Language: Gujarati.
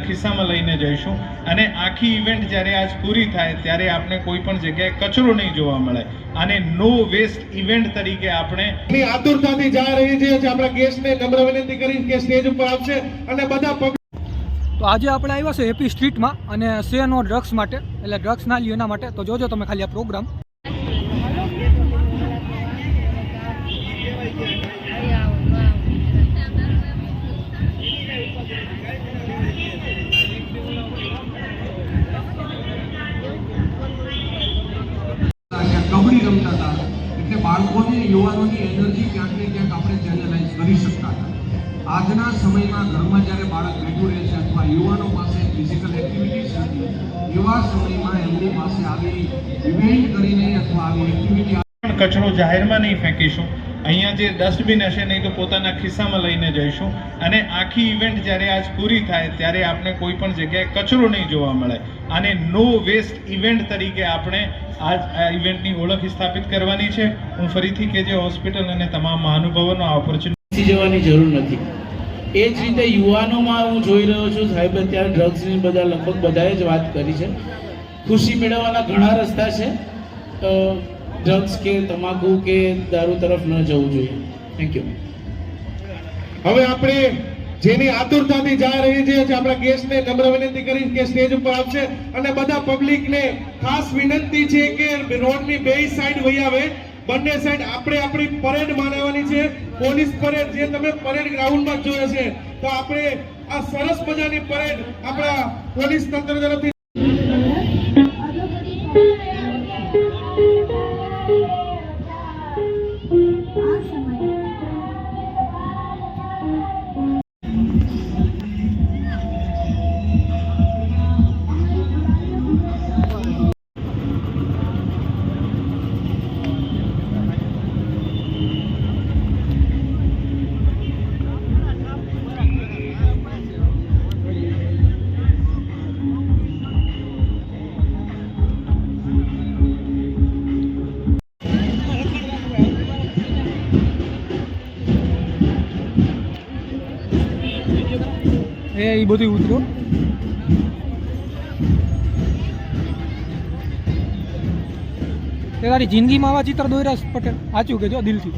ખિસ્સામાં લઈને જઈશું અને આખી ઇવેન્ટ જ્યારે આજ પૂરી થાય ત્યારે આપણે કોઈ પણ જગ્યાએ કચરો નહીં જોવા મળે અને નો વેસ્ટ ઇવેન્ટ તરીકે આપણે આતુરતાથી જા રહી છે. આપણા ગેસ્ટને નમ્ર વિનંતી કરી કે સ્ટેજ ઉપર આવશે અને બધા તો આજે આપણે આવ્યા છે હેપી સ્ટ્રીટમાં અને સે નો ડ્રગ્સ માટે, એટલે ડ્રગ્સ ના લ્યો એના માટે. તો જોજો તમે ખાલી આ પ્રોગ્રામ. કબડ્ડી રમતા હતા એટલે બાળકોને યુવાનોની એનર્જી ક્યાંક ને ક્યાંક આપણે ચેનલાઇઝ કરી શકતા હતા. આજના સમયમાં ઘરમાં જ્યારે બાળક બેઠું રહે છે અથવા યુવાનો પાસે ફિઝિકલ એક્ટિવિટીઝ નથી, એવા સમયમાં એમની પાસે આવી ઇવેન્ટ કરીને અથવા આવી એક્ટિવિટી કચરો જાહેરમાં નહીં ફેંકીશું. અહીંયા જે ડસ્ટબિન હશે નહીં તો પોતાના ખિસ્સામાં લઈને જઈશું અને આખી ઇવેન્ટ જ્યારે આજ પૂરી થાય ત્યારે આપણે કોઈ પણ જગ્યાએ કચરો નહીં જોવા મળે અને નો વેસ્ટ ઇવેન્ટ તરીકે આપણે આ ઇવેન્ટની ઓળખ સ્થાપિત કરવાની છે. હું ફરીથી કેજે હોસ્પિટલ અને તમામ મહાનુભાવોનો આ ઓપોર્ચ્યુનિટી જવાની જરૂર નથી. એ જ રીતે યુવાનોમાં હું જોઈ રહ્યો છું, સાહેબ અત્યારે ડ્રગ્સની બધા લગભગ બધાએ જ વાત કરી છે. ખુશી મેળવવાના ઘણા રસ્તા છે. ડ્રગ્સ કે તમાકુ કે દારૂ તરફ ન જવું જોઈએ. Thank you. હવે આપણે જેની આતુરતાથી જા રહી છે આપણા ગેસ્ટને નમ્ર વિનંતી કરી કે સ્ટેજ ઉપર આવશે અને બધા પબ્લિકને ખાસ વિનંતી છે કે રોડની બે સાઈડ વહી આવે. બંને સાઈડ આપણે આપણી પરેડ માણવાની છે, પોલીસ પરેડ, જે તમે પરેડ ગ્રાઉન્ડમાં જોયો છે. તો આપણે આ સરસ મજાની પરેડ આપણા પોલીસ તંત્ર તરફથી એ બધું ઉતરો. તે તારી જિંદગીમાં આવા ચિત્ર દોર્યા પટેલ? સાચું કહેજો દિલથી.